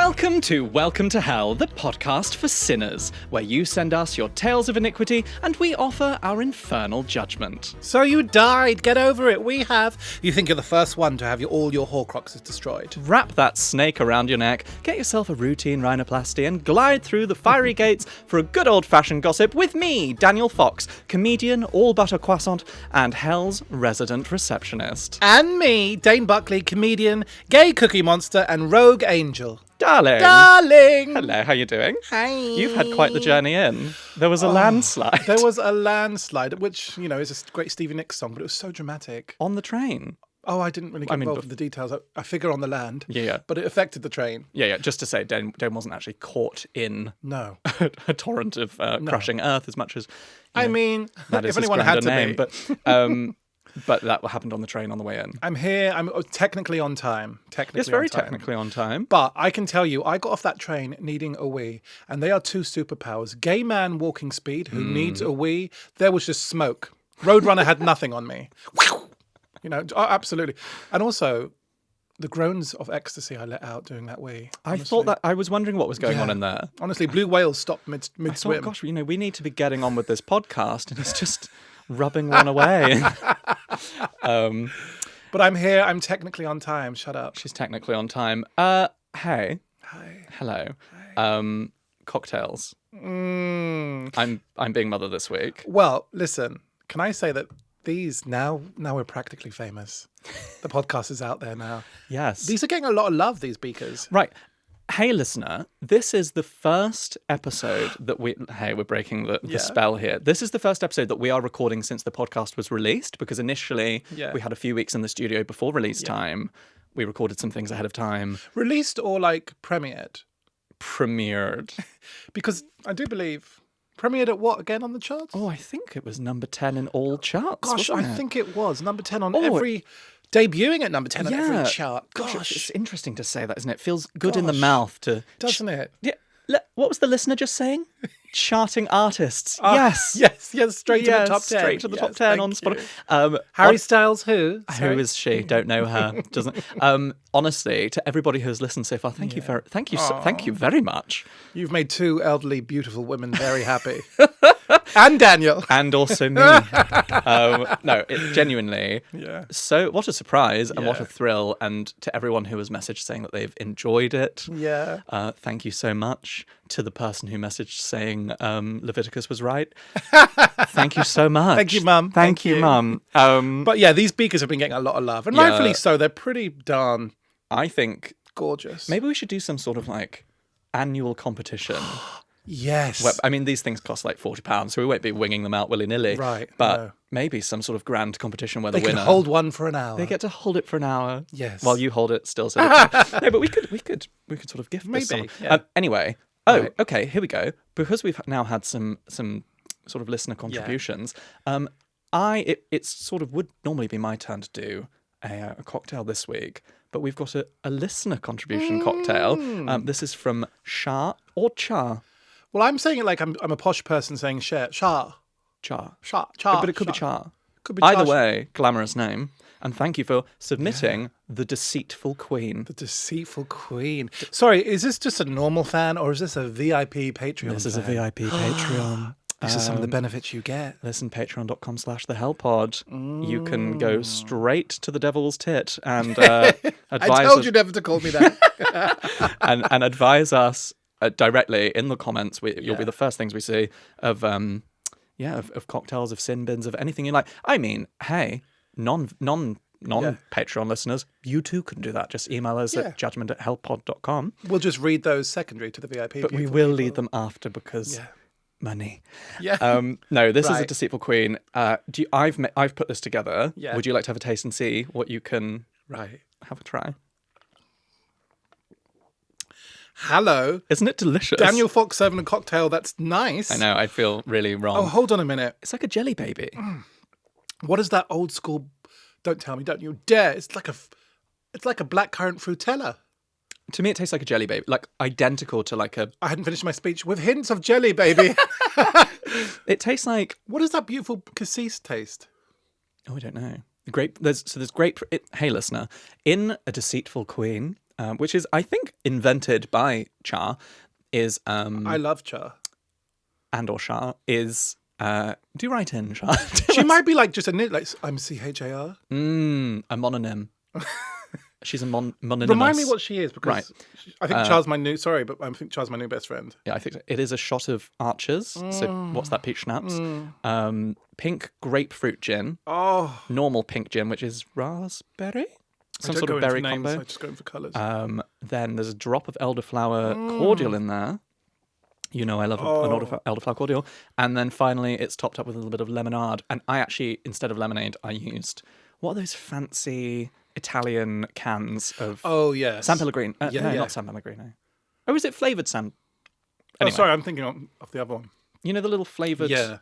Welcome to Hell, the podcast for sinners, where you send us your tales of iniquity and we offer our infernal judgment. So you died, get over it, we have. You think you're the first one to have all your Horcruxes destroyed. Wrap that snake around your neck, get yourself a routine rhinoplasty and glide through the fiery gates for a good old-fashioned gossip with me, Daniel Fox, comedian, all-butter croissant, and Hell's resident receptionist. And me, Dane Buckley, comedian, gay cookie monster, and rogue angel. Darling! Hello, how you doing? Hi! You've had quite the journey in. There was a landslide. There was a landslide, which, you know, is a great Stevie Nicks song, but it was so dramatic. On the train? Oh, I didn't really get involved with the details. I figure on the land. Yeah. But it affected the train. Yeah. Just to say, Dane wasn't actually caught in a torrent of crushing earth as much as... I mean, that is if anyone had to name, be. But that happened on the train on the way in. I'm here. I'm technically on time. Yes, very technically on time. But I can tell you, I got off that train needing a wee, and they are two superpowers. Gay man walking speed who needs a wee. There was just smoke. Roadrunner had nothing on me. You know, absolutely. And also, the groans of ecstasy I let out doing that wee. Honestly. I was wondering what was going on in there. Honestly, blue whales stopped mid-swim. I thought, gosh, we need to be getting on with this podcast, and it's just rubbing one away. But I'm here. I'm technically on time. Shut up. She's technically on time. Hey. Hi. Hello. Hi. Cocktails. I'm being mother this week. Well, listen. Can I say that these now we're practically famous. The podcast is out there now. Yes. These are getting a lot of love, these beakers. Right. Hey, listener, this is the first episode that we're breaking the spell here. This is the first episode that we are recording since the podcast was released, because initially we had a few weeks in the studio before release time. We recorded some things ahead of time. Released or like premiered? Premiered. Because I do believe... Premiered at what again on the charts? Oh, I think it was number 10 in all charts. Gosh, I think it was number 10 on every... Debuting at number 10 on every chart. Gosh, it's interesting to say that, isn't it? It feels good in the mouth to... Doesn't it? Yeah. What was the listener just saying? Charting artists. Yes, straight to the top 10. Straight to the top 10 on Spotify. Harry Styles, who? Sorry. Who is she? Don't know her. Doesn't. Honestly, to everybody who has listened so far, thank you very much. You've made two elderly, beautiful women very happy. And Daniel. And also me. Genuinely. Yeah. So what a surprise and what a thrill. And to everyone who has messaged saying that they've enjoyed it. Yeah. Thank you so much. To the person who messaged saying Leviticus was right. Thank you so much. Thank you, Mum. Thank you, Mum. But yeah, these beakers have been getting a lot of love. And rightfully so. They're pretty darn... I think... gorgeous. Maybe we should do some sort of like annual competition. Yes. Well, I mean, these things cost like £40, so we won't be winging them out willy-nilly. Right. But maybe some sort of grand competition where they the winner... can hold one for an hour. They get to hold it for an hour. Yes. While you hold it still. So no, but we could sort of gift maybe. This someone. Yeah. Anyway. Oh, okay, here we go. Because we've now had some sort of listener contributions, it sort of would normally be my turn to do a cocktail this week, but we've got a listener contribution cocktail. This is from Shah or Cha. Well, I'm saying it like I'm a posh person saying Cha. But it could be Cha. Could be Either way, glamorous name. And thank you for submitting The Deceitful Queen. The Deceitful Queen. Sorry, is this just a normal fan or is this a VIP Patreon This is a VIP Patreon. This is some of the benefits you get. Listen, patreon.com/thehellpod. You can go straight to the devil's tit and advise I told you never to call me that. and advise us directly in the comments. You'll be the first things we see of cocktails, of sin bins, of anything you like. I mean, hey, non-Patreon listeners, you too can do that. Just email us at judgment@hellpod.com. We'll just read those secondary to the VIP. But we will lead them after because money. Yeah. No, this is a Deceitful Queen. I've put this together. Yeah. Would you like to have a taste and see what you can have a try? Hello. Isn't it delicious? Daniel Fox serving a cocktail that's nice. I know, I feel really wrong. Oh, hold on a minute. It's like a jelly baby. What is that old school? Don't tell me, don't you dare. It's like a blackcurrant frutella. To me, it tastes like a jelly baby, like identical to like a... I hadn't finished my speech. With hints of jelly, baby. It tastes like... What does that beautiful cassis taste? Oh, I don't know. There's grape... Hey, listener. In A Deceitful Queen, which is, I think, invented by Char, is I love Char. and or Char is. Do write in, Char. She might be like just a like I'm CHAR. A mononym. She's a mononymous. Remind me what she is, because Right. I think Char's my new. Sorry, but I think Char's my new best friend. Yeah, I think it is a shot of Archers. So what's that? Peach schnapps. Pink grapefruit gin. Oh, Normal pink gin, which is raspberry. Some I don't sort go of berry into names, combo. I just go in for colours. Then there's a drop of elderflower cordial in there. You know I love an elderflower cordial. And then finally it's topped up with a little bit of lemonade. And I actually, instead of lemonade, I used, what are those fancy Italian cans of... Oh, yes. San Pellegrino. Not San Pellegrino. Oh, is it flavoured San... Anyway, Oh, sorry, I'm thinking of the other one. you know the little flavoured... Yeah.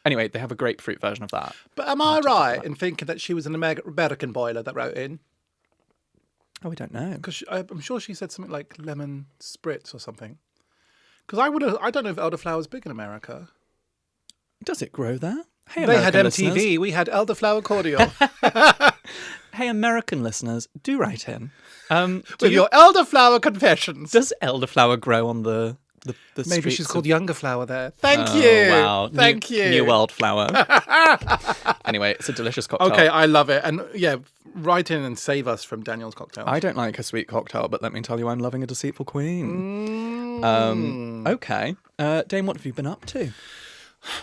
Anyway, they have a grapefruit version of that. But am I right in thinking that she was an American boiler that wrote in? Oh, we don't know. Because I'm sure she said something like lemon spritz or something. Because I don't know if elderflower's big in America. Does it grow there? Hey, They had American MTV, listeners. we had elderflower cordial. Hey, American listeners, do write in. With your elderflower confessions. Does elderflower grow on the Maybe streets she's of- called Younger Flower there. Thank Oh, you. wow. Thank you. New World flower. Anyway, it's a delicious cocktail. Okay, I love it. And yeah, write in and save us from Daniel's cocktail. I don't like a sweet cocktail, but let me tell you, I'm loving a deceitful queen. Okay. Dane, what have you been up to?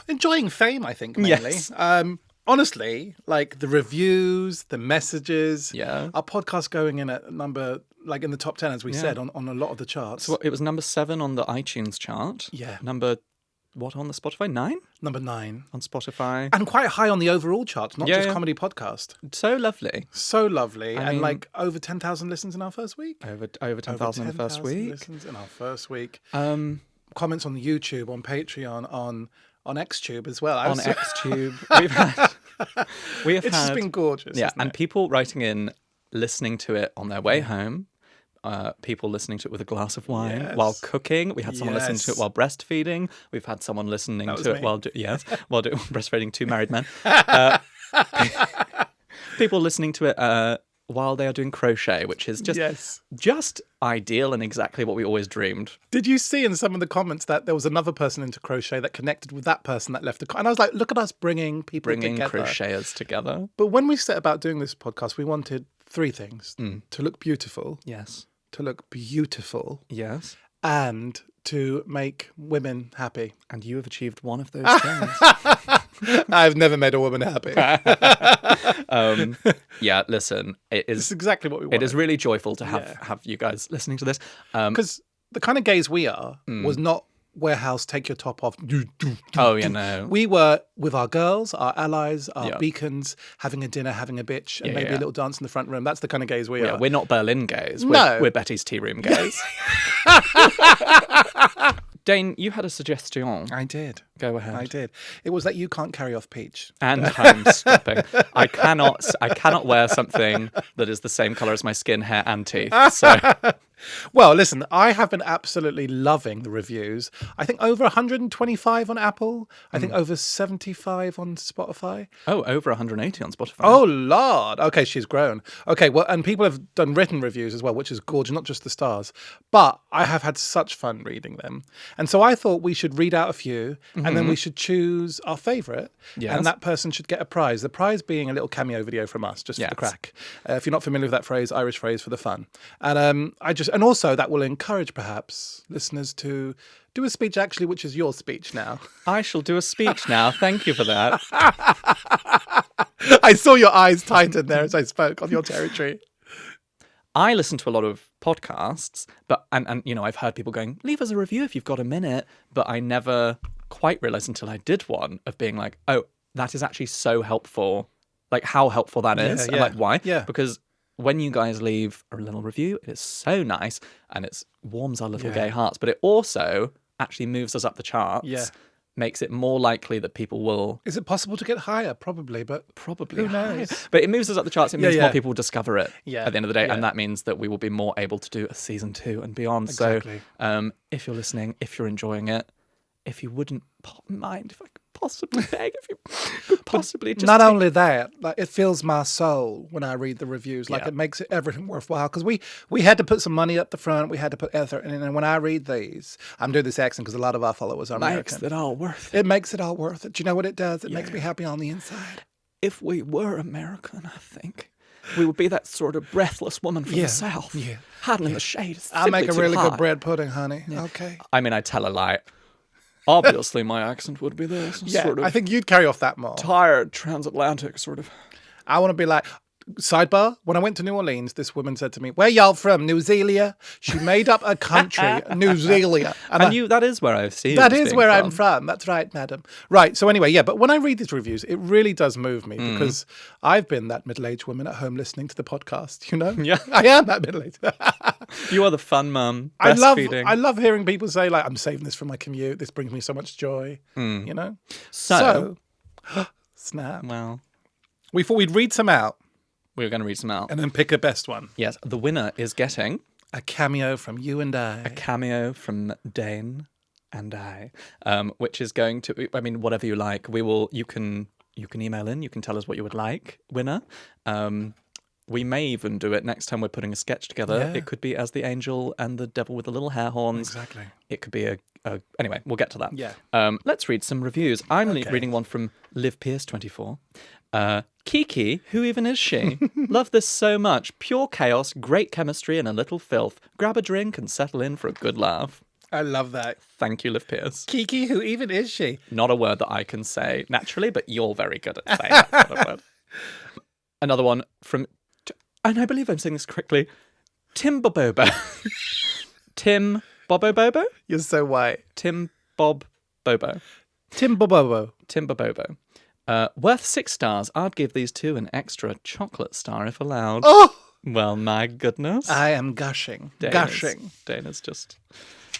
Enjoying fame, I think, mainly. Yes. Honestly, like the reviews, the messages. Yeah. Our podcast going in at number, like in the top 10, as we said, on a lot of the charts. So it was number 7 on the iTunes chart. Yeah. Number, what on the Spotify? 9 Number 9. on Spotify. And quite high on the overall charts, not Yeah, just yeah. comedy podcast. So lovely. So lovely. I And mean- like over 10,000 listens in our first week. Over 10,000 in the first 10,000 week. listens in our first week. Comments Comments on YouTube, on Patreon, on XTube as well. on XTube. We have It's just had been gorgeous. Yeah, isn't and it? people writing in, listening to it on their way home. People listening to it with a glass of wine Yes. while cooking. We had someone listening to Yes. it while breastfeeding. We've had someone listening That was to it me. while breastfeeding 2 married men. People listening to it while they are doing crochet, which is just ideal and exactly what we always dreamed. Did you see in some of the comments that there was another person into crochet that connected with that person that left a and I was like, look at us bringing people Bringing together. crocheters together. But when we set about doing this podcast, we wanted 3 things: to look beautiful, Yes. to look beautiful, Yes. and to make women happy. And you have achieved one of those things. I've never made a woman happy. Yeah, listen, It's is exactly what we wanted. it is really joyful to Yeah. have you guys listening to this. Because the kind of gays we are was not warehouse, take your top off. Oh, yeah, no. We were with our girls, our allies, our Yeah. beacons, having a dinner, having a bitch, and Yeah, maybe yeah. a little dance in the front room. That's the kind of gays we Yeah, are. we're not Berlin gays. No. We're Betty's tea room gays. Dane, you had a suggestion. I did. Go ahead. I did. It was that you can't carry off Peach. And I'm stopping. I cannot wear something that is the same colour as my skin, hair, and teeth. So Well, listen, I have been absolutely loving the reviews. I think over 125 on Apple. I think over 75 on Spotify. over 180 on Spotify. Oh, Lord. Okay, she's grown. Okay, well, and people have done written reviews as well, which is gorgeous, not just the stars. But I have had such fun reading them. And so I thought we should read out a few, and then we should choose our favourite. Yes. And that person should get a prize. The prize being a little cameo video from us, just for Yes. the crack. If you're not familiar with that phrase, Irish phrase for the fun. And and also that will encourage perhaps listeners to do a speech actually, which is your speech now. I shall do a speech now. Thank you for that. I saw your eyes tighten there as I spoke on your territory. I listen to a lot of podcasts, but and you know, I've heard people going, leave us a review if you've got a minute, but I never quite realised until I did one of being like, oh, that is actually so helpful. Like how helpful that is. And yeah. like why? Yeah. Because when you guys leave a little review, it is so nice and it warms our little gay hearts, but it also actually moves us up the charts. Yeah. Makes it more likely that people will Is it possible to get higher? Probably, but probably who knows? higher. But it moves us up the charts. It means yeah. more people will discover it Yeah, at the end of the day, yeah. and that means that we will be more able to do a season 2 and beyond. Exactly. So, if you're listening, if you're enjoying it, if you wouldn't mind if I possibly beg, if you could possibly just Not only that, like, it fills my soul when I read the reviews. Like, Yeah. it makes everything worthwhile. Because we had to put some money up the front. We had to put effort in. And when I read these, I'm doing this accent because a lot of our followers are makes American. it all worth it. It makes it all worth it. Do you know what it does? It makes me happy on the inside. If we were American, I think we would be that sort of breathless woman from the South. Yeah. Hiding in the shade. It's I'll make a simply too really hot. good bread pudding, honey. Okay. I mean, I tell a lie. Obviously, my accent would be this. Yeah, Sort of I think you'd carry off that more. tired transatlantic sort of. I want to be like, sidebar, when I went to New Orleans, this woman said to me, where y'all from? New Zealand? She made up a country, New Zealand. And that is where I see That you as is being where from. I'm from. That's right, madam. Right. So anyway, yeah. But when I read these reviews, it really does move me because I've been that middle-aged woman at home listening to the podcast. You know. Yeah. I am that middle-aged. You are the fun mum. I Breastfeeding. love hearing people say like, "I'm saving this for my commute. This brings me so much joy." You know. So Snap. well, We thought we'd read some out we're going to read some out. and then pick a best one. Yes, the winner is getting A cameo from you and I. a cameo from Dane and I, which is going to. I mean, whatever you like. You can email in. You can tell us what you would like, winner. We may even do it next time we're putting a sketch together. Yeah. It could be as the angel and the devil with the little hair horns. Exactly. It could be anyway, we'll get to that. Yeah. Let's read some reviews. I'm reading one from Liv Pierce 24. Kiki, who even is she? Love this so much. Pure chaos, great chemistry, and a little filth. Grab a drink and settle in for a good laugh. I love that. Thank you, Liv Pierce. Kiki, who even is she? Not a word that I can say naturally, but you're very good at saying that sort of word. Another one from, and I believe I'm saying this correctly, Tim Bobobo. Tim Bobobobo? You're so white. Tim Bob Bobo. Tim Bobobo. Tim Bobobo. Worth 6 stars. I'd give these 2 an extra chocolate star if allowed. Oh! Well, my goodness. I am gushing. Dana's just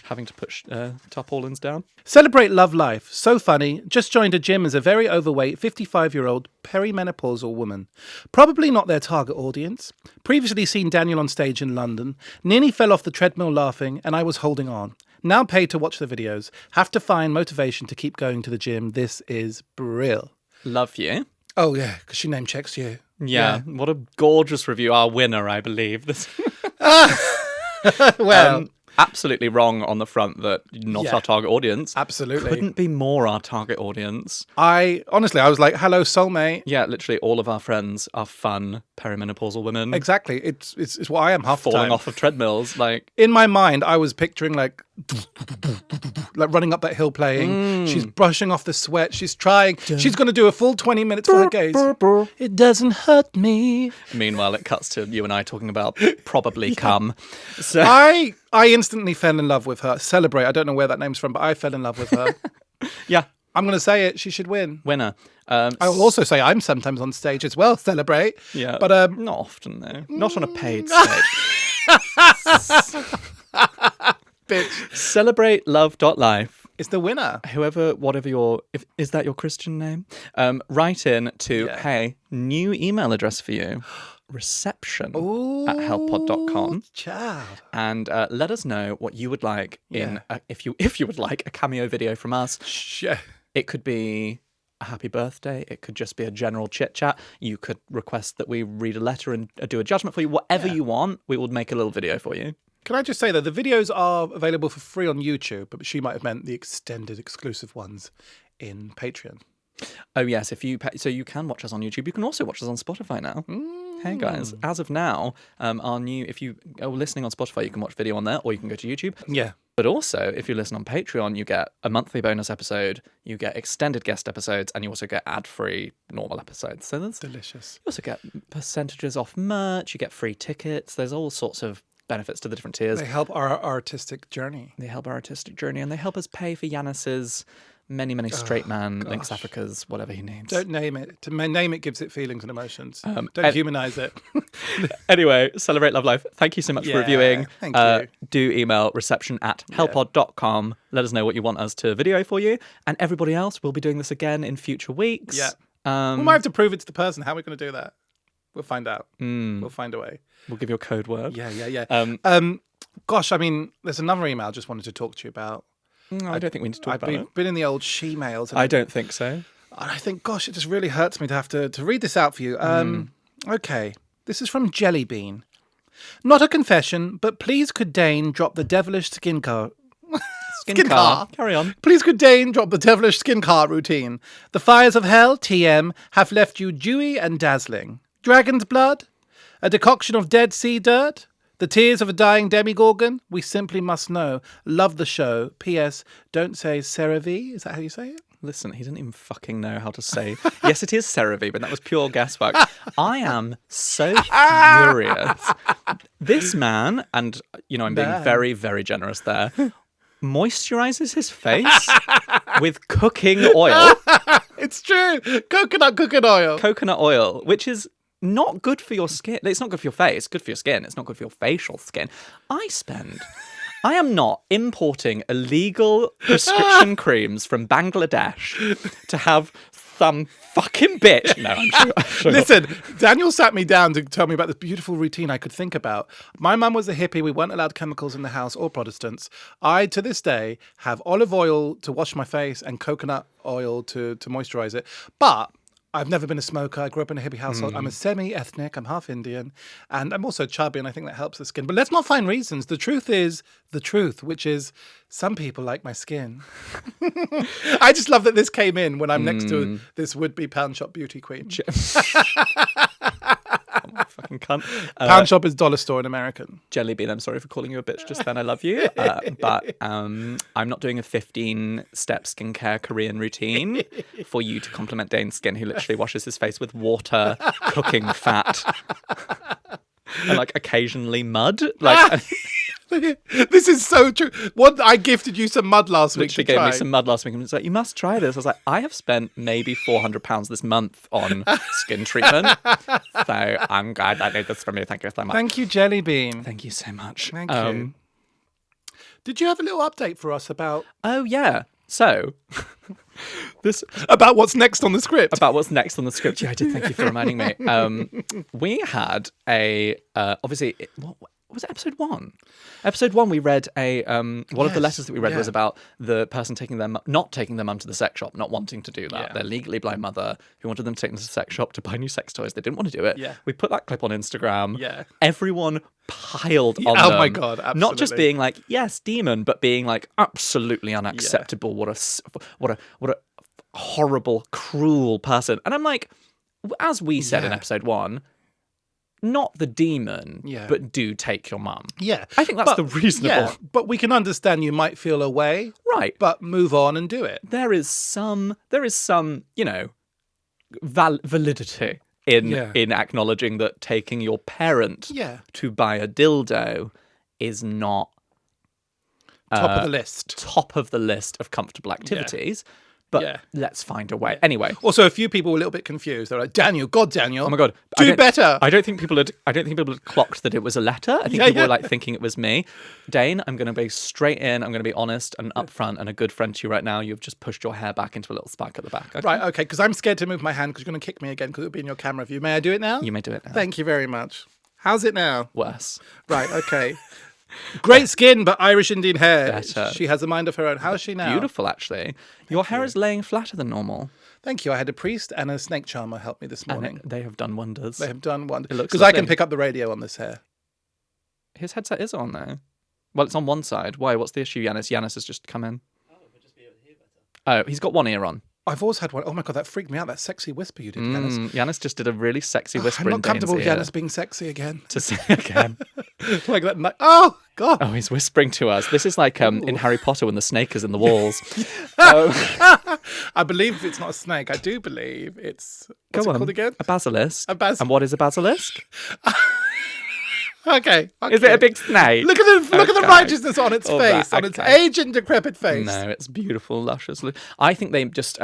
having to push tarpaulins down. Celebrate love life. So funny. Just joined a gym as a very overweight 55-year-old perimenopausal woman. Probably not their target audience. Previously seen Daniel on stage in London. Nearly fell off the treadmill laughing, and I was holding on. Now paid to watch the videos. Have to find motivation to keep going to the gym. This is brill. Love you. Oh, yeah, because she name checks you. Yeah, what a gorgeous review. Our winner, I believe. This Well, absolutely wrong on the front that not our target audience. absolutely. Couldn't be more our target audience. I was like, hello, soulmate. Yeah, literally all of our friends are fun perimenopausal women. Exactly. It's what I am half the Falling time. off of treadmills. Like, In my mind, I was picturing like running up that hill playing. She's brushing off the sweat. She's trying. She's going to do a full 20 minutes for her gaze. It doesn't hurt me. meanwhile, it cuts to you and I talking about probably cum. So I instantly fell in love with her. Celebrate. I don't know where that name's from, but I fell in love with her. yeah, I'm going to say it. She should win. winner. I will also say I'm sometimes on stage as well. Celebrate. Yeah, But not often though. Not on a paid stage. bitch, Celebratelove.life. it's the winner. Whatever is that your Christian name? Write in to, hey, new email address for you, reception@helppod.com. Child. And let us know what you would like if you would like a cameo video from us. Yeah. It could be a happy birthday. It could just be a general chit chat. You could request that we read a letter and do a judgment for you. Whatever you want, we will make a little video for you. Can I just say that the videos are available for free on YouTube, but she might have meant the extended exclusive ones in Patreon. Oh yes, if you pay, so you can watch us on YouTube. You can also watch us on Spotify now. Hey guys, as of now, if you are listening on Spotify, you can watch video on there, or you can go to YouTube. Yeah. But also, if you listen on Patreon, you get a monthly bonus episode, you get extended guest episodes, and you also get ad-free normal episodes. So there's Delicious. you also get percentages off merch. You get free tickets. There's all sorts of benefits to the different tiers. They help our artistic journey. They help our artistic journey, and they help us pay for Yanis's many straight man, Lynx Africa's, whatever he names. Don't name it. To name it gives it feelings and emotions. Don't humanize it. Anyway, celebrate love life. Thank you so much for reviewing. Thank you. Do email reception@helppod.com. Let us know what you want us to video for you. And everybody else, we'll be doing this again in future weeks. Yeah. We might have to prove it to the person. How are we going to do that? We'll find out. We'll find a way. We'll give you a code word. Yeah. Gosh, I mean, there's another email I just wanted to talk to you about. No, I don't think we need to talk about it. I've been in the old she-mails. And I don't think so. and I think, gosh, it just really hurts me to have to read this out for you. Okay, this is from Jellybean. Not a confession, but please could Dane drop the devilish skin car. Skin car. Carry on. Please could Dane drop the devilish skin car routine. The fires of hell, TM, have left you dewy and dazzling. Dragon's blood? A decoction of Dead Sea dirt? The tears of a dying demigorgon? We simply must know. Love the show. P.S. Don't say CeraVe. Is that how you say it? Listen, he didn't even fucking know how to say. Yes, it is CeraVe, but that was pure guesswork. I am so furious. This man, and I'm being very, very generous there, moisturizes his face with cooking oil. It's true. Coconut cooking oil. Coconut oil, which is not good for your skin. It's not good for your face. It's good for your skin. It's not good for your facial skin. I am not importing illegal prescription creams from Bangladesh to have some fucking bitch. No, I'm sure. Listen, Daniel sat me down to tell me about this beautiful routine I could think about. My mum was a hippie. We weren't allowed chemicals in the house or Protestants. I, to this day, have olive oil to wash my face and coconut oil to moisturize it. But I've never been a smoker. I grew up in a hippie household. I'm a semi-ethnic. I'm half Indian. And I'm also chubby, and I think that helps the skin. But let's not find reasons. The truth is the truth, which is some people like my skin. I just love that this came in when I'm next to this would-be pound shop beauty queen. Fucking cunt. Pound shop is dollar store in American. Jellybean, I'm sorry for calling you a bitch just then. I love you. But I'm not doing a 15-step skincare Korean routine for you to compliment Dane's skin, who literally washes his face with water, cooking fat, and occasionally mud. This is so true. I gifted you some mud last week. She gave me some mud last week and was like, you must try this. I was like, I have spent maybe £400 this month on skin treatment. So I'm glad I need this from you. Thank you so much. Thank you, Jellybean. Thank you so much. Thank you. Did you have a little update for us about... Oh, yeah. So, about what's next on the script? About what's next on the script. Yeah, I did. Thank you for reminding me. We had obviously... What was it, episode 1? Episode 1, we read one of the letters that we read was about the person not taking their mum to the sex shop, not wanting to do that. Yeah. Their legally blind mother who wanted them to take them to the sex shop to buy new sex toys. They didn't want to do it. Yeah. We put that clip on Instagram. Yeah. Everyone piled on Oh them. my God, absolutely. Not just being like, yes, demon, but being like, absolutely unacceptable. Yeah. What a horrible, cruel person. And I'm like, as we said in episode 1, not the demon, but do take your mum. Yeah. I think that's the reasonable. Yeah, but we can understand you might feel away. Right. But move on and do it. There is some, validity in acknowledging that taking your parent to buy a dildo is not top of the list. Top of the list of comfortable activities. But let's find a way. Anyway. Also, a few people were a little bit confused. They're like, Daniel. Oh my God. Do better. I don't think people had clocked that it was a letter. I think people were thinking it was me. Dane, I'm going to be straight in. I'm going to be honest and upfront and a good friend to you right now. You've just pushed your hair back into a little spike at the back. Okay? Right, okay, because I'm scared to move my hand because you're going to kick me again because it'll be in your camera view. May I do it now? You may do it now. Thank you very much. How's it now? Worse. Right, okay. Great skin, but Irish Indian hair. Better. She has a mind of her own. How is she now? Beautiful, actually. Your hair is laying flatter than normal. Thank you. I had a priest and a snake charmer help me this morning. And they have done wonders. They have done wonders. It looks because I can pick up the radio on this hair. His headset is on, though. Well, it's on one side. Why? What's the issue, Yanis? Yanis has just come in. Oh, we'll just be able to hear better. Oh, he's got one ear on. I've always had one. Oh my God, that freaked me out. That sexy whisper you did, Yanis. Yanis just did a really sexy whisper I'm in not comfortable with Dane's Yanis being sexy again. To say again. Like that. Oh, God. Oh, he's whispering to us. This is like in Harry Potter when the snake is in the walls. I believe it's not a snake. I do believe it's... What's it called again? A basilisk. A And what is a basilisk? Okay. Is it a big snake? Look at the righteousness on its face, on its aged and decrepit face. No, it's beautiful, luscious. I think they just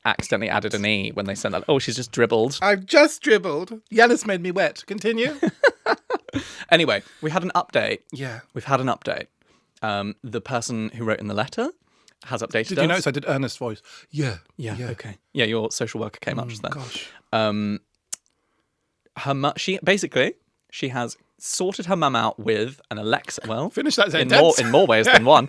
accidentally added an E when they sent that. Oh, she's just dribbled. I've just dribbled. Yanis made me wet. Continue. Anyway, we had an update. Yeah. We've had an update. The person who wrote in the letter has updated us. Did you notice I did earnest voice? Yeah. Okay. Yeah, your social worker came up just then. Gosh. She has sorted her mum out with an Alexa. Well, finish that sentence. In more ways than one.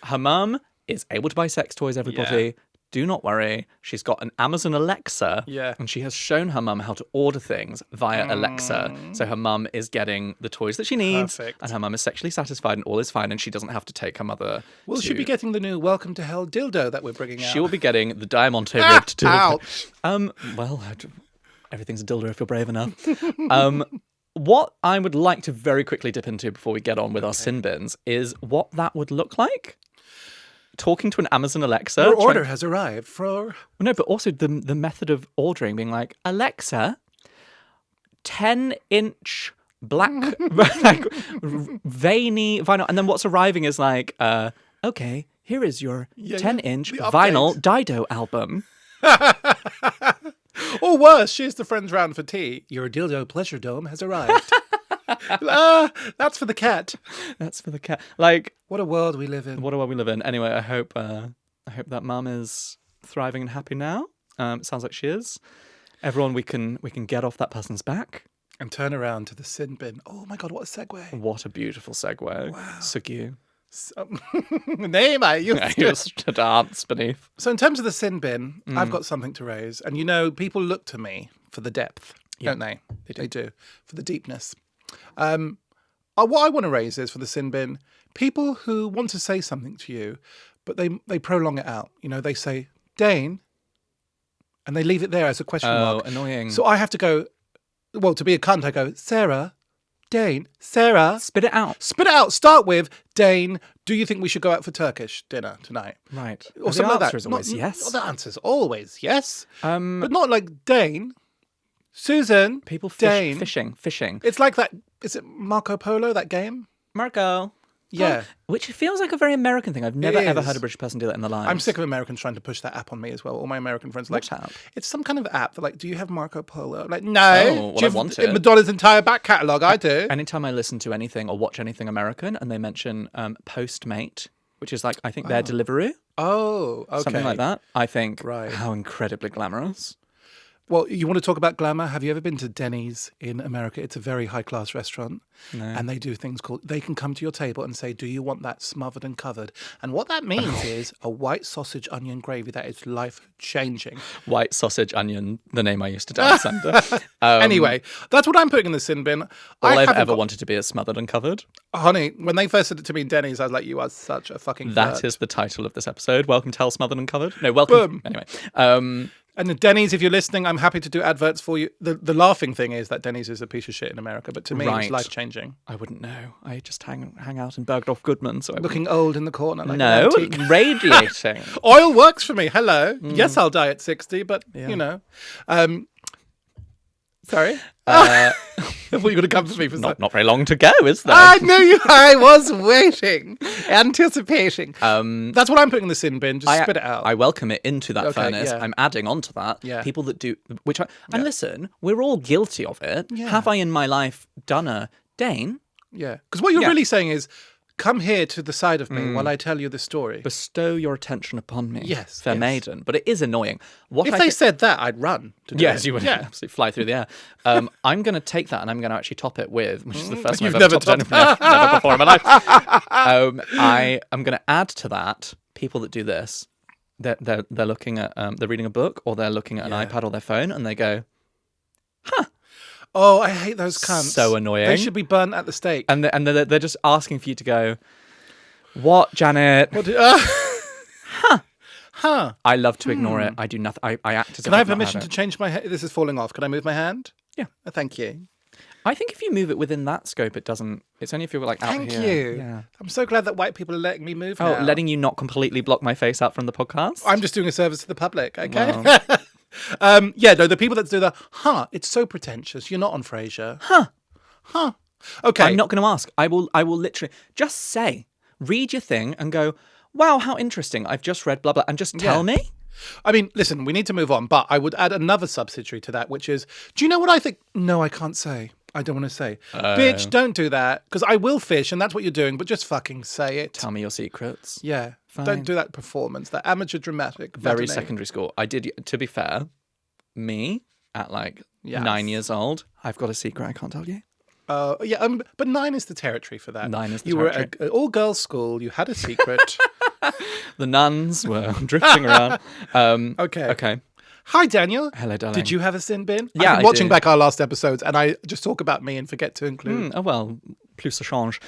Her mum is able to buy sex toys, everybody. Yeah. Do not worry. She's got an Amazon Alexa. Yeah. And she has shown her mum how to order things via Alexa. So her mum is getting the toys that she needs. Perfect. And her mum is sexually satisfied and all is fine. And she doesn't have to take her mother. Will she be getting the new Welcome to Hell dildo that we're bringing out? She will be getting the Diamante ribbed dildo. Ouch. Well, everything's a dildo if you're brave enough. What I would like to very quickly dip into before we get on with our sin bins is what that would look like. Talking to an Amazon Alexa. Your order has arrived for... No, but also the method of ordering being like, Alexa, 10-inch black, like, veiny vinyl. And then what's arriving is like, okay, here is your 10-inch the vinyl Dido album. Or worse, she's the friends round for tea. Your dildo pleasure dome has arrived. That's for the cat. That's for the cat. Like, what a world we live in. What a world we live in. Anyway, I hope that mum is thriving and happy now. Sounds like she is. Everyone, we can get off that person's back and turn around to the sin bin. Oh my God, what a segue! What a beautiful segue. Wow. Sugyu. Name I used to dance beneath. So in terms of the sin bin, I've got something to raise, and people look to me for the depth, don't they? They do for the deepness. What I want to raise is for the sin bin, people who want to say something to you, but they prolong it out. They say Dane, and they leave it there as a question mark. Oh, annoying. So I have to go. Well, to be a cunt, I go Sarah. Dane, Sarah. Spit it out. Spit it out. Start with, Dane, do you think we should go out for Turkish dinner tonight? Right. Or something like that. Is always yes. The answer's always yes. But not like Dane, Susan, people Dane. Fishing. It's like that, is it Marco Polo, that game? Marco. Yeah. Which feels like a very American thing. I've never ever is. heard a British person do that in their lives. I'm sick of Americans trying to push that app on me as well. All my American friends are like, What app? It's some kind of app. They're like, do you have Marco Polo? I'm like, no. Oh, well, Do you I want have it. Madonna's entire back catalogue? I do. Anytime I listen to anything or watch anything American and they mention Postmate, which is like, I think their Deliveroo, Oh, okay. something like that, I think, Right. how incredibly glamorous. Well, you want to talk about glamour? Have you ever been to Denny's in America? It's a very high-class restaurant. No. And they do things called, they can come to your table and say, do you want that smothered and covered? And what that means is a white sausage onion gravy that is life-changing. White sausage onion, the name I used to dance under. Anyway, that's what I'm putting in the sin bin. All I've ever got- wanted to be is smothered and covered. Honey, when they first said it to me in Denny's, I was like, you are such a fucking That flirt. is the title of this episode. Welcome to Hell, Smothered and Covered. No, welcome. Boom. Anyway. And the Denny's, if you're listening, I'm happy to do adverts for you. The laughing thing is that Denny's is a piece of shit in America, but to me, Right. it's life-changing. I wouldn't know. I just hang out in Bergdorf Goodman. So Looking old in the corner. Like no, an antique. radiating. Oil works for me. Hello. Yes, I'll die at 60, but, you know. Sorry? I thought you were going to come for me for Not very long to go, is there? I knew you. I was waiting, anticipating. That's what I'm putting in the sin bin. Just spit it out. I welcome it into that Okay, furnace. yeah. I'm adding on to that. Yeah. People that do, and listen, we're all guilty of it. Yeah. Have I in my life done a Dane? Yeah. Because what you're Yeah. really saying is, come here to the side of me while I tell you the story. Bestow your attention upon me. Yes, Fair yes. maiden. But it is annoying. What If I they thi- said that, I'd run. To do Yes, it. you would absolutely fly through the air. I'm going to take that and I'm going to actually top it with, which is the first time You've I've ever never topped anything never before in my life. I am going to add to that people that do this. They're looking at they're reading a book or they're looking at an iPad or their phone and they go, Oh, I hate those cunts. So annoying. They should be burnt at the stake. and they're just asking for you to go, what, Janet? What do- Huh. I love to ignore it. I do nothing. I act as if Can I have I've not permission had to it. change my head? This is falling off. Can I move my hand? Yeah. Thank you. I think if you move it within that scope, it doesn't. It's only if you're like out Thank here. you. Yeah. I'm so glad that white people are letting me move Oh, now. letting you not completely block my face out from the podcast. I'm just doing a service to the public, okay? Wow. Yeah, no, the people that do the, it's so pretentious. You're not on Frasier. Huh. Okay. I'm not going to ask. I will literally just say, read your thing and go, wow, how interesting. I've just read blah, blah, and just tell me. I mean, listen, we need to move on, but I would add another subsidiary to that, which is, do you know what I think? No, I can't say. I don't want to say. Bitch, don't do that, because I will fish, and that's what you're doing, but just fucking say it. Tell me your secrets. Yeah. Fine. Don't do that performance, that amateur dramatic. Very matinee. secondary school. I did, to be fair, me at like Yes. 9 years old, I've got a secret I can't tell you. Yeah, but 9 is the territory for that. Nine is the You were territory. an all-girls school. You had a secret. The nuns were drifting around. Okay. Okay. Hi, Daniel. Hello, darling. Did you have a sin bin? Yeah, I've been I watching do. back our last episodes, and I just talk about me and forget to include. Oh, well, plus ça change.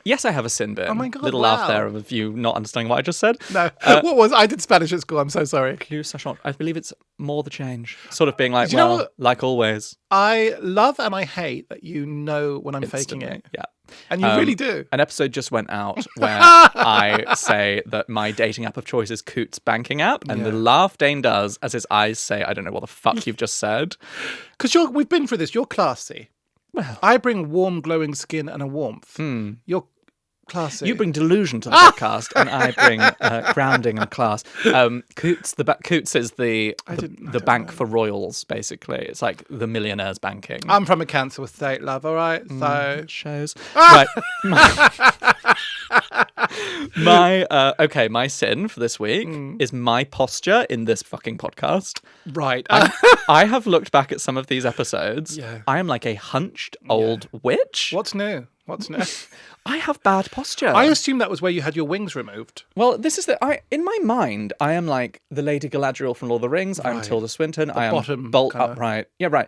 Yes, I have a sin bin. Oh my God, Little wow. laugh there of you not understanding what I just said. No, what was I did Spanish at school? I'm so sorry. Plus ça change. I believe it's more the change. Sort of being like, Do you know well, what? like always. I love and I hate that you know when I'm faking Instantly. it, Yeah. and you really do. An episode just went out where I say that my dating app of choice is Coot's banking app, and the laugh Dane does as his eyes say, I don't know what the fuck you've just said. Because we've been through this. You're classy. Well, I bring warm, glowing skin and a warmth. You're classy. you bring delusion to the podcast, and I bring grounding and class. Coots is the bank for royals, basically. It's like the millionaires banking. I'm from a Cancer estate, love. All right, so It shows. Right. My sin for this week is my posture in this fucking podcast. right. I have looked back at some of these episodes. Yeah. I am like a hunched old witch. What's new? What's new? I have bad posture. I assume that was where you had your wings removed. Well, this is in my mind, I am like the Lady Galadriel from Lord of the Rings. I'm Right. Tilda Swinton. I am bottom bolt kinda- upright. Yeah, right.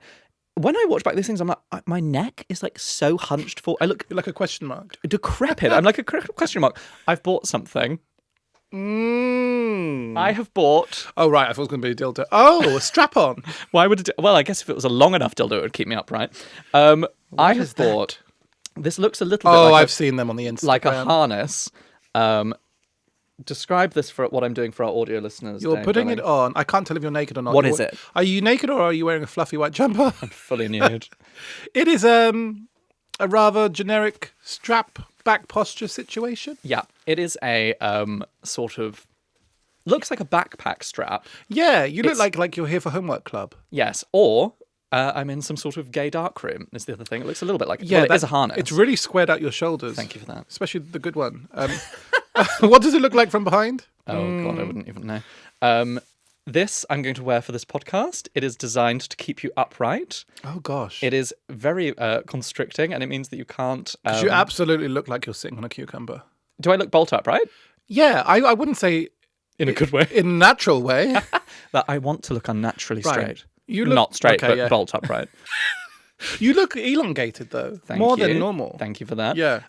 When I watch back these things, I'm like, my neck is like so hunched forward. I look You're like a question mark. decrepit. I'm like a question mark. I've bought something. I have bought. Oh, right. I thought it was going to be a dildo. Oh, a strap on. Why would it? Well, I guess if it was a long enough dildo, it would keep me upright. I have is that? bought. This looks a little bit Oh, like I've seen them on the Instagram. like a harness. Describe this for what I'm doing for our audio listeners. You're Dane, putting darling. it on. I can't tell if you're naked or not. What is it? Are you naked or are you wearing a fluffy white jumper? Fully nude. It is a rather generic strap back posture situation. Yeah, it is a sort of looks like a backpack strap. Yeah, you look It's- like you're here for homework club. Yes, or I'm in some sort of gay dark room. Is the other thing. It looks a little bit like Yeah, it is a harness. It's really squared out your shoulders. Thank you for that. Especially the good one. What does it look like from behind? Oh God, I wouldn't even know. This I'm going to wear for this podcast. It is designed to keep you upright. Oh gosh. It is very constricting, and it means that you can't. 'Cause you absolutely look like you're sitting on a cucumber. Do I look bolt upright? Yeah, I wouldn't say In a good way. in a natural way. That I want to look unnaturally Right. straight. You look- Not straight, okay, but yeah. bolt upright. You look elongated though. Thank More you. than normal. Thank you for that. Yeah.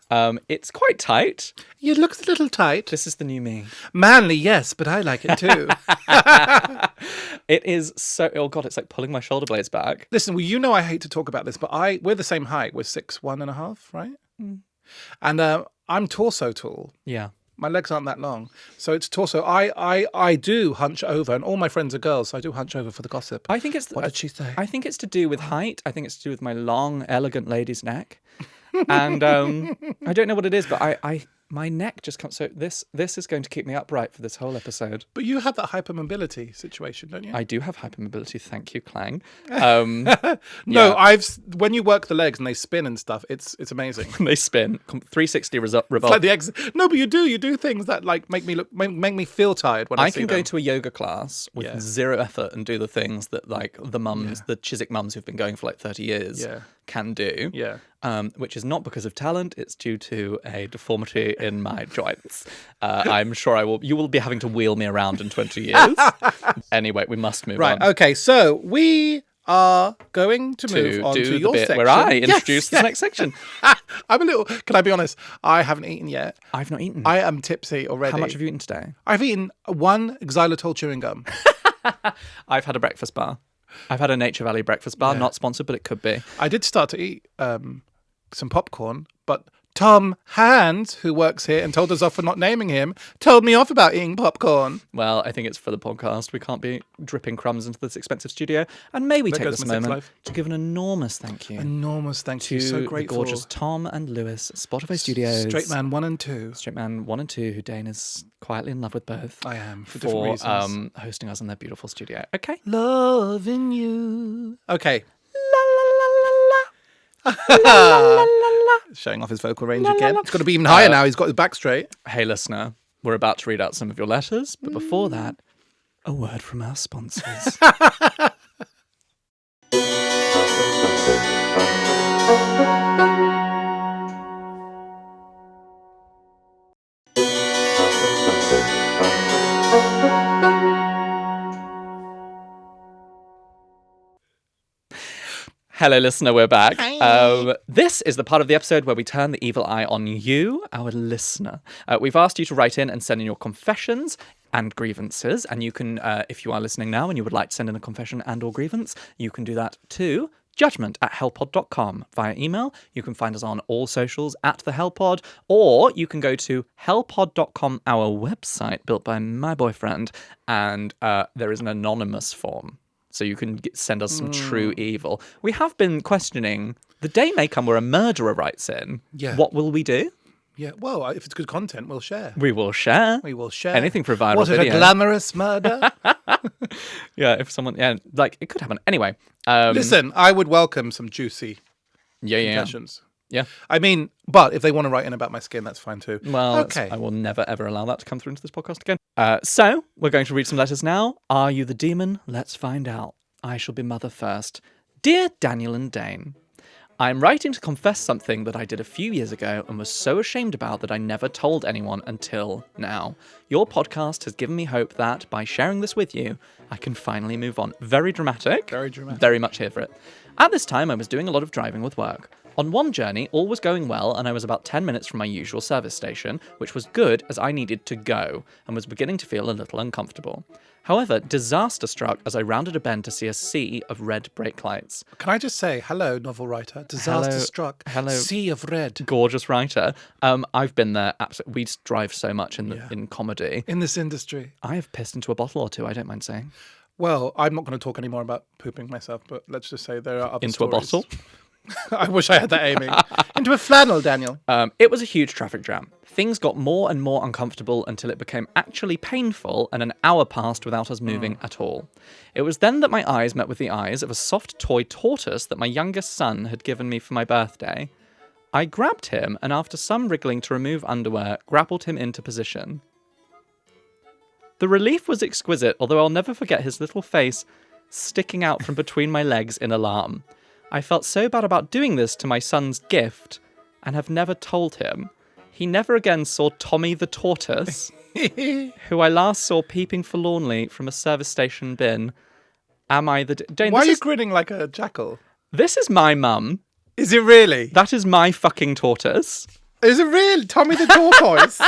It's quite tight. You look a little tight. This is the new me. Manly, yes, but I like it too. It is so. Oh God, it's like pulling my shoulder blades back. Listen, well, you know I hate to talk about this, but we're the same height. We're 6'1.5", right? And I'm torso tall. Yeah. My legs aren't that long, so it's torso. I do hunch over, and all my friends are girls, so I do hunch over for the gossip. I think it's. What did she say? I think it's to do with height. I think it's to do with my long, elegant lady's neck, and I don't know what it is, but my neck just comes. So this is going to keep me upright for this whole episode. But you have that hypermobility situation, don't you? I do have hypermobility. Thank you, Clang. No, when you work the legs and they spin and stuff, it's amazing. They spin 360 revolve. Like no, but you do things that like make me feel tired when I see can go them. to a yoga class with Yeah. zero effort and do the things that like the mums, the Chiswick mums who've been going for like 30 years Yeah. can do. Yeah. Which is not because of talent; it's due to a deformity in my joints. I'm sure you will be having to wheel me around in 20 years. Anyway, we must move Right. on. Okay. So we are going to move To on do to the your bit section. where I Yes, introduce this yes. next section. I'm a little. Can I be honest? I haven't eaten yet. I've not eaten. I am tipsy already. How much have you eaten today? I've eaten one xylitol chewing gum. I've had a breakfast bar. I've had a Nature Valley breakfast bar. Not sponsored, but it could be. I did start to eat some popcorn, but Tom Hands, who works here and told us off for not naming him, told me off about eating popcorn. Well, I think it's for the podcast. We can't be dripping crumbs into this expensive studio. And may we There take goes this my sex moment life. to give an enormous thank you Enormous thank to you. So the grateful. gorgeous Tom and Lewis at Spotify Studios. Straight Man 1 and 2. Straight Man 1 and 2, who Dane is quietly in love with both. I am, for different reasons. Hosting us in their beautiful studio. Okay. Loving you. Okay. Showing off his vocal range again. It's got to be even higher now. He's got his back straight. Hey, listener, we're about to read out some of your letters, but before that, a word from our sponsors. Hello, listener, we're back. Hi. This is the part of the episode where we turn the evil eye on you, our listener. We've asked you to write in and send in your confessions and grievances, and you can, if you are listening now and you would like to send in a confession and or grievance, you can do that too. judgment@hellpod.com via email. You can find us on all socials @thehellpod, or you can go to hellpod.com, our website built by my boyfriend, and there is an anonymous form. So you can send us some true evil. We have been questioning, the day may come where a murderer writes in. Yeah. What will we do? Yeah, well, if it's good content, we'll share. We will share. We will share. Anything for a viral Was it video. a glamorous murder? Yeah, if someone, like, it could happen. Anyway. Listen, I would welcome some juicy Yeah. confessions. Yeah. I mean, but if they want to write in about my skin, that's fine too. Well, okay. I will never, ever allow that to come through into this podcast again. So, we're going to read some letters now. Are you the demon? Let's find out. I shall be mother first. Dear Daniel and Dane, I'm writing to confess something that I did a few years ago and was so ashamed about that I never told anyone until now. Your podcast has given me hope that, by sharing this with you, I can finally move on. Very dramatic. Very dramatic. Very much here for it. At this time, I was doing a lot of driving with work. On one journey, all was going well, and I was about 10 minutes from my usual service station, which was good as I needed to go, and was beginning to feel a little uncomfortable. However, disaster struck as I rounded a bend to see a sea of red brake lights. Can I just say, hello, novel writer. Disaster Hello. struck. Hello. Sea of red. Gorgeous writer. I've been there. We drive so much in comedy. In this industry. I have pissed into a bottle or two, I don't mind saying. Well, I'm not going to talk anymore about pooping myself, but let's just say there are other Into stories. a bottle? I wish I had that aiming. Into a flannel, Daniel. It was a huge traffic jam. Things got more and more uncomfortable until it became actually painful, and an hour passed without us moving at all. It was then that my eyes met with the eyes of a soft toy tortoise that my youngest son had given me for my birthday. I grabbed him, and after some wriggling to remove underwear, grappled him into position. The relief was exquisite, although I'll never forget his little face sticking out from between my legs in alarm. I felt so bad about doing this to my son's gift, and have never told him. He never again saw Tommy the tortoise, who I last saw peeping forlornly from a service station bin. Am I the... Dane, Why are you grinning like a jackal? This is my mum. Is it really? That is my fucking tortoise. Is it really? Tommy the tortoise?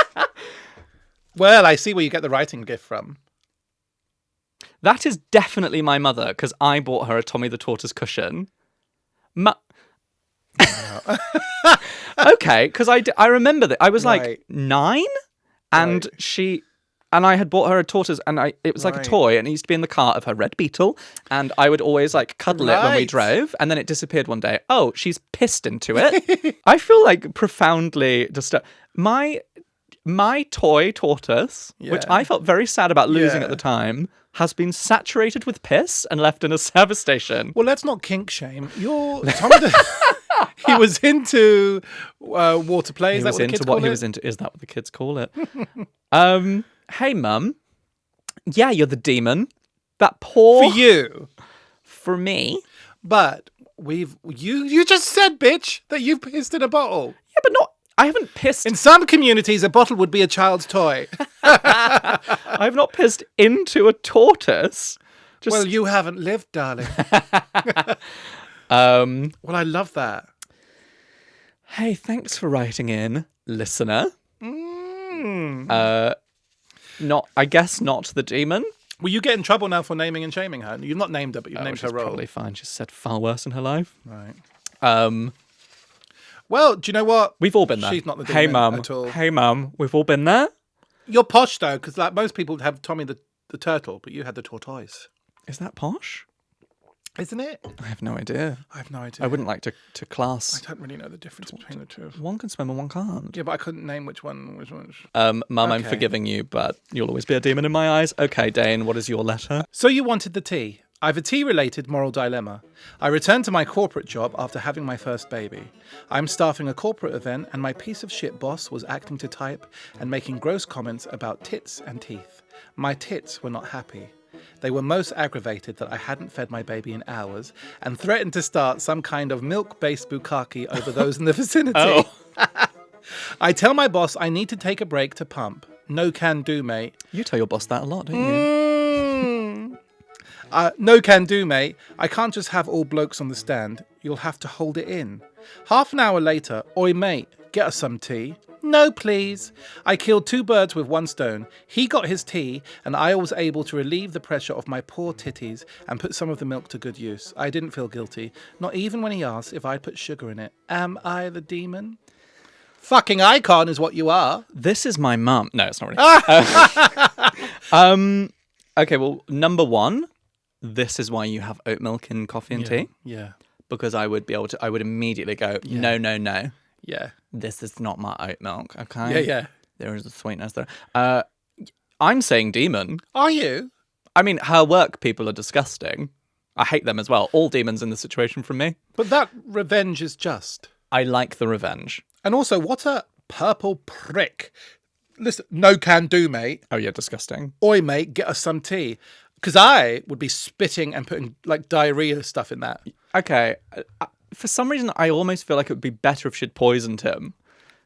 Well, I see where you get the writing gift from. That is definitely my mother, because I bought her a Tommy the tortoise cushion. Okay, because I remember that I was like Right. 9, and I had bought her a tortoise, and it was like a Right. toy, and it used to be in the car of her red beetle, and I would always like cuddle it when we Right. drove, and then it disappeared one day. Oh, she's pissed into it. I feel like profoundly disturbed. My toy tortoise, which Yeah. I felt very sad about losing Yeah. at the time, has been saturated with piss and left in a service station. Well, let's not kink shame. Tommy he was into water play. Is that what the kids call it? He was into. Is that what the kids call it? Hey, mum. Yeah, you're the demon. That poor For you. for me. But you just said, bitch, that you pissed in a bottle. Yeah, but not. I haven't pissed. In some communities, a bottle would be a child's toy. I've not pissed into a tortoise. Just, Well, you haven't lived, darling. well, I love that. hey, thanks for writing in, listener. I guess not the demon. Will you get in trouble now for naming and shaming her? You've not named her, but you've named Which her is role. probably fine. She's said far worse in her life. Right. Well, do you know what? We've all been there. She's not the Hey, demon mum. at all. Hey, mum. We've all been there. You're posh, though, because like most people have Tommy the turtle, but you had the tortoise. Is that posh? Isn't it? I have no idea. I have no idea. I wouldn't like to class. I don't really know the difference between the two. One can swim and one can't. Yeah, but I couldn't name which one was which. Mum, I'm Okay. forgiving you, but you'll always be a demon in my eyes. Okay, Dane, what is your letter? So you wanted the tea. I've a tea-related moral dilemma. I returned to my corporate job after having my first baby. I'm staffing a corporate event, and my piece of shit boss was acting to type and making gross comments about tits and teeth. My tits were not happy. They were most aggravated that I hadn't fed my baby in hours and threatened to start some kind of milk-based bukkake over those in the vicinity. Oh. I tell my boss I need to take a break to pump. No can do, mate. You tell your boss that a lot, don't you? Mm. No can do, mate. I can't just have all blokes on the stand. You'll have to hold it in. Half an hour later, oi, mate, get us some tea. No, please. I killed 2 birds with 1 stone. He got his tea, and I was able to relieve the pressure of my poor titties and put some of the milk to good use. I didn't feel guilty, not even when he asked if I'd put sugar in it. Am I the demon? Fucking icon is what you are. This is my mum. No, it's not really. Okay, well, number 1, this is why you have oat milk in coffee and tea. Yeah. Because I would immediately go, no. Yeah. This is not my oat milk, okay? Yeah. There is a sweetness there. I'm saying demon. Are you? I mean, her work people are disgusting. I hate them as well. All demons in this situation from me. But that revenge is just. I like the revenge. And also, what a purple prick. Listen, no can do, mate. Oh, yeah, disgusting. Oi, mate, get us some tea. Because I would be spitting and putting, like, diarrhea stuff in that. Okay. For some reason, I almost feel like it would be better if she'd poisoned him.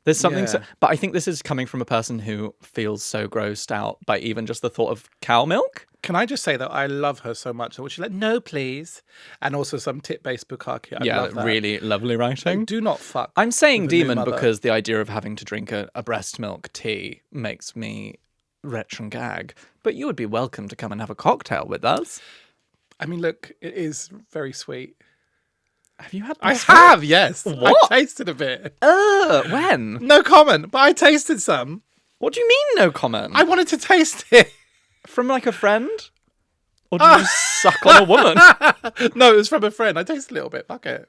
There's something but I think this is coming from a person who feels so grossed out by even just the thought of cow milk. Can I just say that I love her so much? She's like, no, please. And also some tit-based bukkake. I love that. Really lovely writing. Like, do not fuck. I'm saying demon because the idea of having to drink a breast milk tea makes me retch and gag. But you would be welcome to come and have a cocktail with us. I mean, look, it is very sweet. Have you had I this? have, yes. What? I tasted a bit. When? No comment, but I tasted some. What do you mean, no comment? I wanted to taste it. From like a friend? Or did you suck on a woman? No, it was from a friend. I tasted a little bit. Fuck it.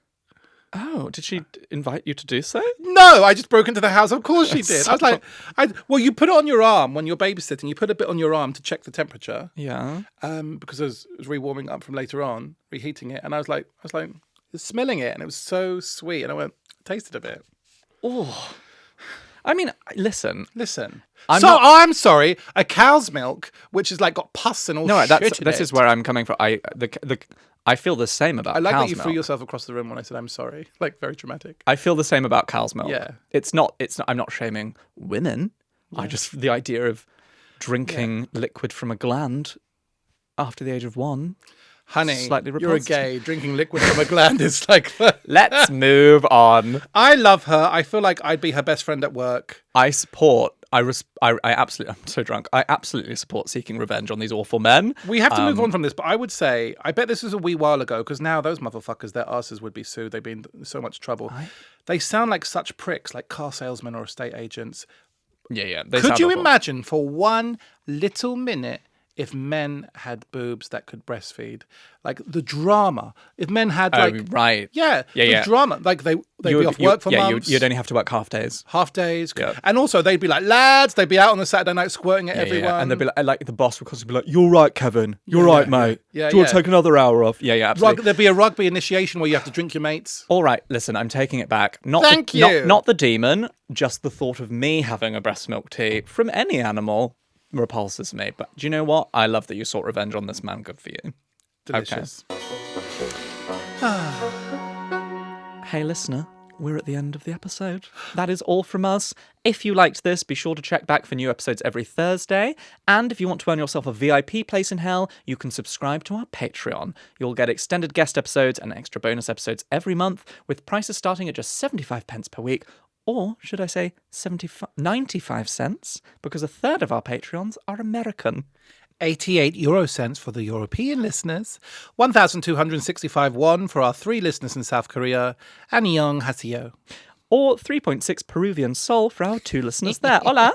Oh, did she invite you to do so? No, I just broke into the house. Of course she did. I was like, well, you put it on your arm when you're babysitting. You put a bit on your arm to check the temperature. Yeah. Because it was re-warming up from later on, reheating it. And I was like, smelling it, and it was so sweet. And I went, tasted a bit. Oh. I mean, listen. I'm sorry. A cow's milk, which is like got pus and all. No, shit in this it. is where I'm coming from. I feel the same about. I like cow's that you milk. threw yourself across the room when I said I'm sorry. Like very dramatic. I feel the same about cow's milk. Yeah. It's not. I'm not shaming women. Yeah. I just the idea of drinking liquid from a gland after the age of 1. Honey, slightly you're a gay. Drinking liquid from a gland is like... Let's move on. I love her. I feel like I'd be her best friend at work. I support... I absolutely... I'm so drunk. I absolutely support seeking revenge on these awful men. We have to move on from this, but I would say... I bet this was a wee while ago, because now those motherfuckers, their asses would be sued. They've been in so much trouble. They sound like such pricks, like car salesmen or estate agents. Yeah. Could you imagine for one little minute... if men had boobs that could breastfeed, like the drama. If men had the drama, like they'd be off work for months. You'd only have to work half days. And also they'd be like lads. They'd be out on the Saturday night squirting at everyone. And they'd be like the boss would constantly be like, "You're right, Kevin. You're right, mate. Do you want to take another hour off?" Yeah, absolutely. There'd be a rugby initiation where you have to drink your mates. All right, listen, I'm taking it back. Not the demon, just the thought of me having a breast milk tea from any animal. Repulses me, but do you know what? I love that you sought revenge on this man. Good for you. Delicious. Okay. Hey, listener, we're at the end of the episode. That is all from us. If you liked this, be sure to check back for new episodes every Thursday. And if you want to earn yourself a VIP place in hell, you can subscribe to our Patreon. You'll get extended guest episodes and extra bonus episodes every month, with prices starting at just 75 pence per week. Or should I say 95 cents? Because a third of our Patreons are American. 88 euro cents for the European listeners, 1,265 won for our 3 listeners in South Korea, and Young Haseo. Or 3.6 Peruvian sol for our 2 listeners there. Hola!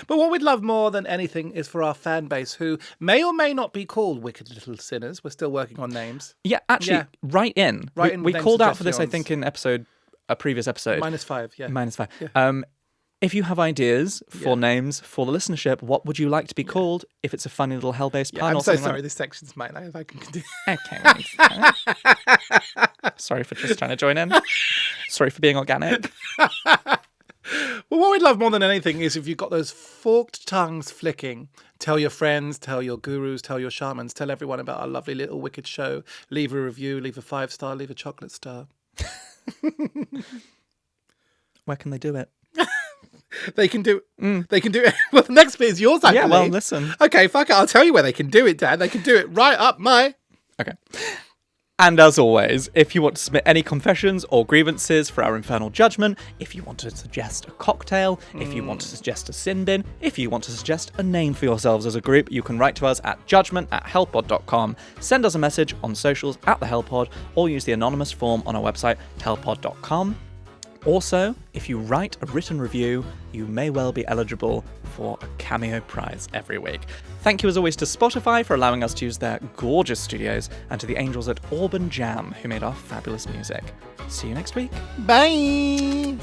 But what we'd love more than anything is for our fan base, who may or may not be called wicked little sinners. We're still working on names. Yeah, actually, write in. We called out for this, I think, in a previous episode. -5, yeah. -5. Yeah. If you have ideas for names for the listenership, what would you like to be called? If it's a funny little hell-based pun I'm or so something sorry, this section's mine. If I can continue. Okay. Sorry for just trying to join in. Sorry for being organic. Well, what we'd love more than anything is if you've got those forked tongues flicking. Tell your friends, tell your gurus, tell your shamans, tell everyone about our lovely little wicked show. Leave a review, leave a 5-star, leave a chocolate star. Where can they do it? They can do it. Well, the next bit is yours, actually. Yeah, well, listen. Okay, fuck it. I'll tell you where they can do it, Dan. They can do it right up my Okay. And as always, if you want to submit any confessions or grievances for our infernal judgment, if you want to suggest a cocktail, if you want to suggest a sin bin, if you want to suggest a name for yourselves as a group, you can write to us at judgment@hellpod.com, send us a message on socials @thehellpod, or use the anonymous form on our website, hellpod.com. Also, if you write a written review, you may well be eligible for a cameo prize every week. Thank you as always to Spotify for allowing us to use their gorgeous studios, and to the angels at Auburn Jam who made our fabulous music. See you next week. Bye.